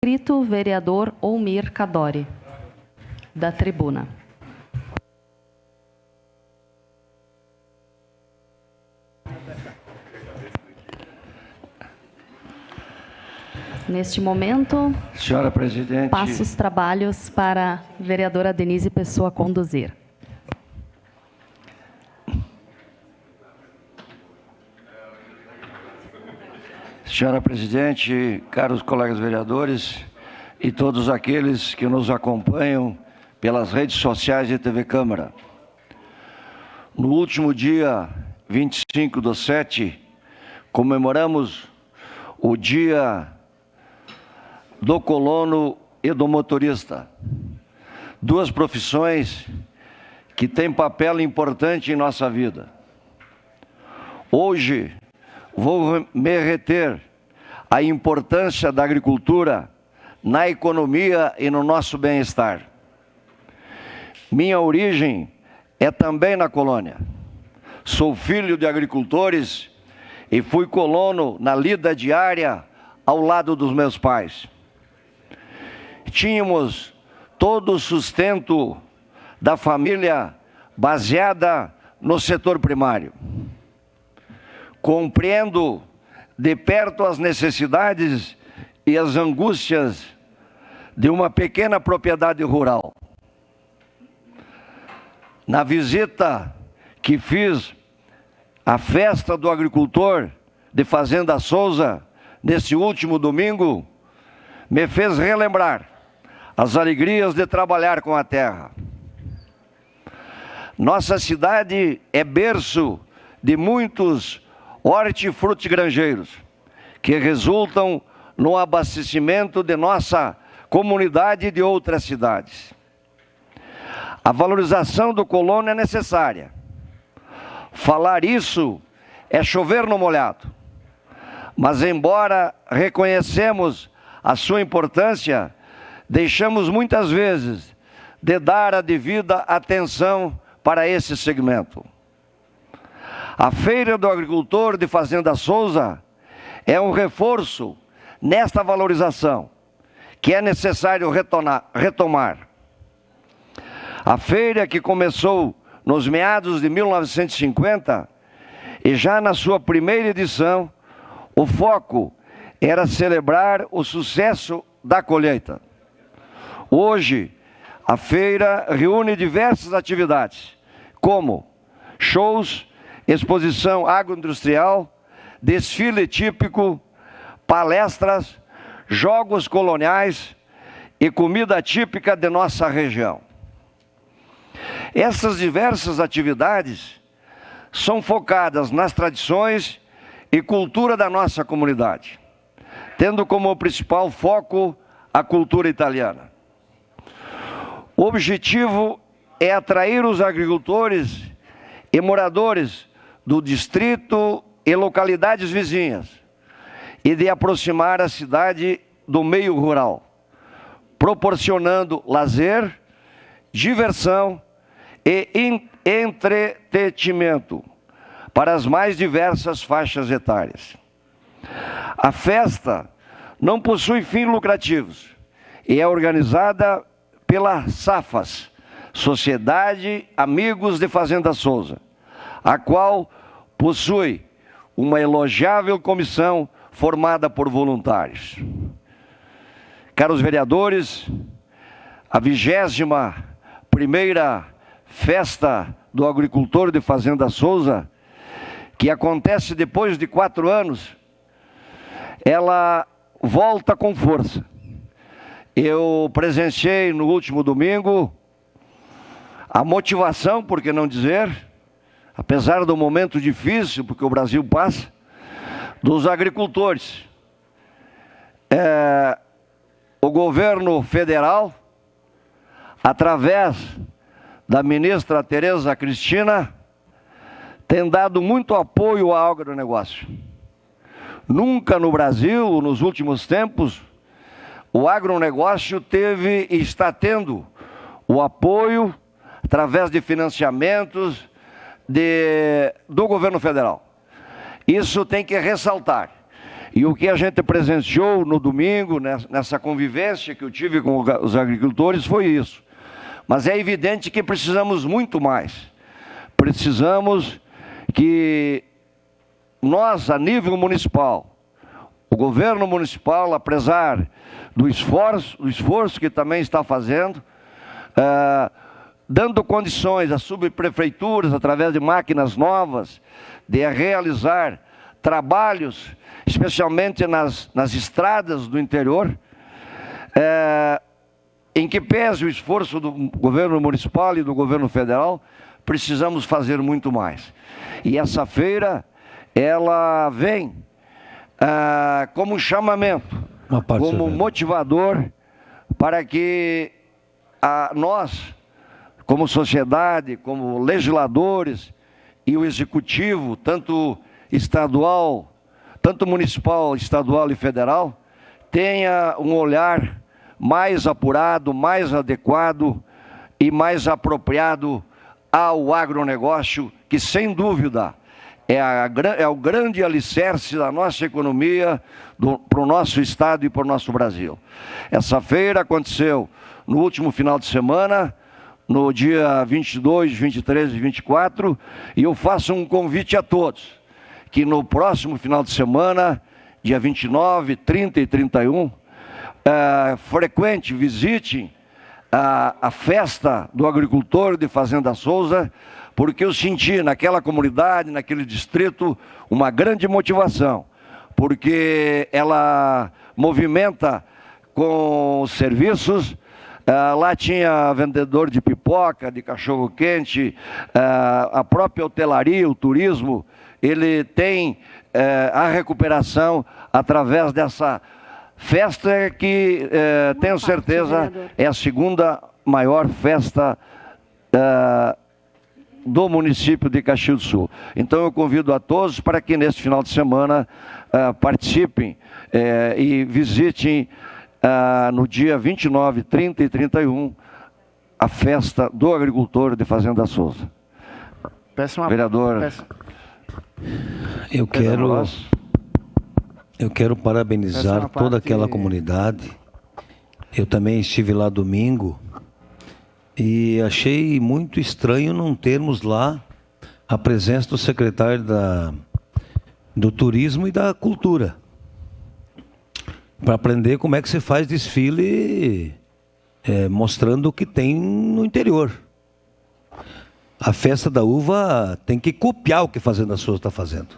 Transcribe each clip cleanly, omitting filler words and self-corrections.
inscrito, vereador Olmir Cadore, da tribuna. Neste momento, senhora presidente, passo os trabalhos para a vereadora Denise Pessoa conduzir. senhora presidente, caros colegas vereadores e todos aqueles que nos acompanham pelas redes sociais e TV Câmara. No último dia 25/7, comemoramos o Dia do colono e do motorista. Duas profissões que têm papel importante em nossa vida. Hoje, vou me reter à importância da agricultura na economia e no nosso bem-estar. Minha origem é também na colônia. Sou filho de agricultores e fui colono na lida diária ao lado dos meus pais. Tínhamos todo o sustento da família baseada no setor primário. Compreendo de perto as necessidades e as angústias de uma pequena propriedade rural. Na visita que fiz à festa do agricultor de Fazenda Souza, nesse último domingo, me fez relembrar as alegrias de trabalhar com a terra. Nossa cidade é berço de muitos hortifrutigranjeiros, que resultam no abastecimento de nossa comunidade e de outras cidades. A valorização do colono é necessária. Falar isso é chover no molhado. Mas, embora reconhecemos a sua importância, deixamos muitas vezes de dar a devida atenção para esse segmento. A Feira do Agricultor de Fazenda Souza é um reforço nesta valorização, que é necessário retomar. A feira, que começou nos meados de 1950, e já na sua primeira edição, o foco era celebrar o sucesso da colheita. Hoje, a feira reúne diversas atividades, como shows, exposição agroindustrial, desfile típico, palestras, jogos coloniais e comida típica de nossa região. Essas diversas atividades são focadas nas tradições e cultura da nossa comunidade, tendo como principal foco a cultura italiana. O objetivo é atrair os agricultores e moradores do distrito e localidades vizinhas e de aproximar a cidade do meio rural, proporcionando lazer, diversão e entretenimento para as mais diversas faixas etárias. A festa não possui fins lucrativos e é organizada pela SAFAS, Sociedade Amigos de Fazenda Souza, a qual possui uma elogiável comissão formada por voluntários. Caros vereadores, a 21ª Festa do Agricultor de Fazenda Souza, que acontece depois de 4 anos, ela volta com força. Eu presenciei no último domingo a motivação, por que não dizer, apesar do momento difícil, porque o Brasil passa, dos agricultores. O governo federal, através da ministra Tereza Cristina, tem dado muito apoio ao agronegócio. Nunca no Brasil, nos últimos tempos, o agronegócio teve e está tendo o apoio através de financiamentos do governo federal. Isso tem que ressaltar. E o que a gente presenciou no domingo, nessa convivência que eu tive com os agricultores, foi isso. Mas é evidente que precisamos muito mais. Precisamos que nós, a nível municipal, o governo municipal, apesar do esforço que também está fazendo, dando condições às subprefeituras, através de máquinas novas, de realizar trabalhos, especialmente nas estradas do interior, em que pese o esforço do governo municipal e do governo federal, precisamos fazer muito mais. E essa feira, ela vem como um chamamento, como um motivador para que nós, como sociedade, como legisladores e o executivo, tanto estadual, tanto municipal, estadual e federal, tenha um olhar mais apurado, mais adequado e mais apropriado ao agronegócio, que sem dúvida é o grande alicerce da nossa economia, para o nosso estado e para o nosso Brasil. Essa feira aconteceu no último final de semana, no dia 22, 23 e 24, e eu faço um convite a todos, que no próximo final de semana, dia 29, 30 e 31, visitem a festa do agricultor de Fazenda Souza, porque eu senti naquela comunidade, naquele distrito, uma grande motivação, porque ela movimenta com os serviços. Lá tinha vendedor de pipoca, de cachorro-quente, a própria hotelaria, o turismo, ele tem a recuperação através dessa festa que, tenho certeza, é a segunda maior festa do município de Caxias do Sul. Então eu convido a todos para que neste final de semana participem e visitem no dia 29, 30 e 31 a festa do agricultor de Fazenda Souza. Vereador. Eu quero parabenizar toda aquela comunidade. Eu também estive lá domingo e achei muito estranho não termos lá a presença do secretário do Turismo e da Cultura, para aprender como é que se faz desfile, mostrando o que tem no interior. A festa da uva tem que copiar o que a Fazenda Souza está fazendo.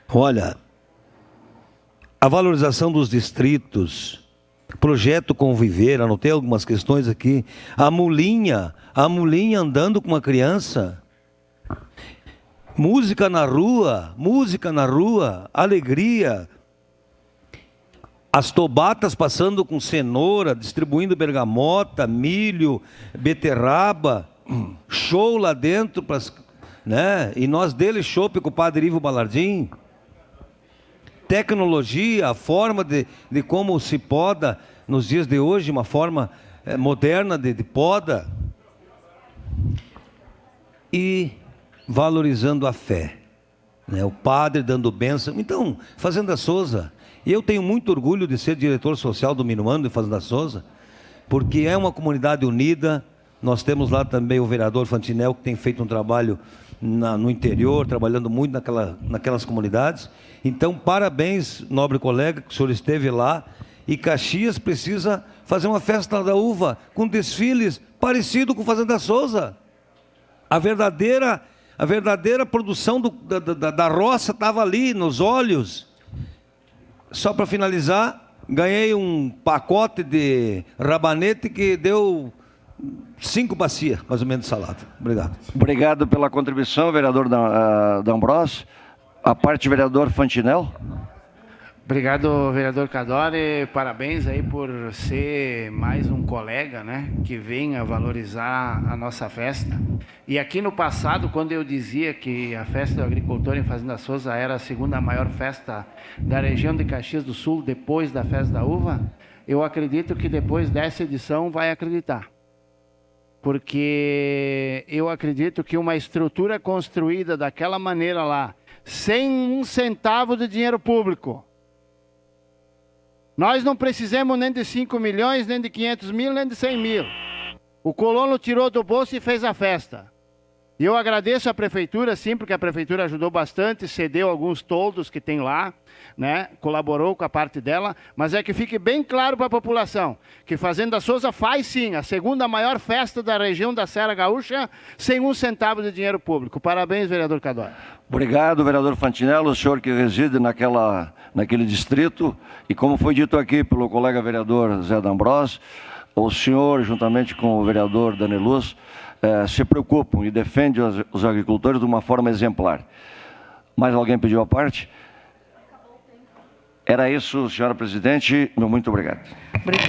Olha, a valorização dos distritos, projeto Conviver, anotei algumas questões aqui. A mulinha andando com uma criança. Música na rua, alegria. As tobatas passando com cenoura, distribuindo bergamota, milho, beterraba, show lá dentro, né? E nós dele chopp com o padre Ivo Balardim. Tecnologia, a forma de como se poda nos dias de hoje, uma forma moderna de poda. E valorizando a fé, né? O padre dando bênção. Então, Fazenda Souza, eu tenho muito orgulho de ser diretor social do Minuano de Fazenda Souza, porque é uma comunidade unida. Nós temos lá também o vereador Fantinel, que tem feito um trabalho no interior, trabalhando muito naquelas comunidades. Então, parabéns, nobre colega, que o senhor esteve lá. E Caxias precisa fazer uma festa da uva com desfiles parecido com Fazenda Souza. A verdadeira produção da roça estava ali, nos olhos. Só para finalizar, ganhei um pacote de rabanete que deu 5 bacias, mais ou menos, de salada. Obrigado. Obrigado pela contribuição, vereador D'Ambrosio. A parte, vereador Fantinel. Obrigado, vereador Cadore. Parabéns aí por ser mais um colega, né, que venha valorizar a nossa festa. E aqui no passado, quando eu dizia que a festa do agricultor em Fazenda Souza era a segunda maior festa da região de Caxias do Sul, depois da festa da uva, eu acredito que depois dessa edição vai acreditar. Porque eu acredito que uma estrutura construída daquela maneira lá, sem um centavo de dinheiro público. Nós não precisamos nem de 5 milhões, nem de 500 mil, nem de 100 mil. O colono tirou do bolso e fez a festa. E eu agradeço à prefeitura, sim, porque a prefeitura ajudou bastante, cedeu alguns toldos que tem lá, né? Colaborou com a parte dela, mas é que fique bem claro para a população que Fazenda Souza faz sim a segunda maior festa da região da Serra Gaúcha sem um centavo de dinheiro público. Parabéns, vereador Cadore. Obrigado, vereador Fantinello, o senhor que reside naquele distrito, e como foi dito aqui pelo colega vereador Zé D'Ambrós, o senhor, juntamente com o vereador Dani Luz, se preocupam e defendem os agricultores de uma forma exemplar. Mais alguém pediu a parte? Era isso, senhora presidente. Muito obrigado. Obrigada.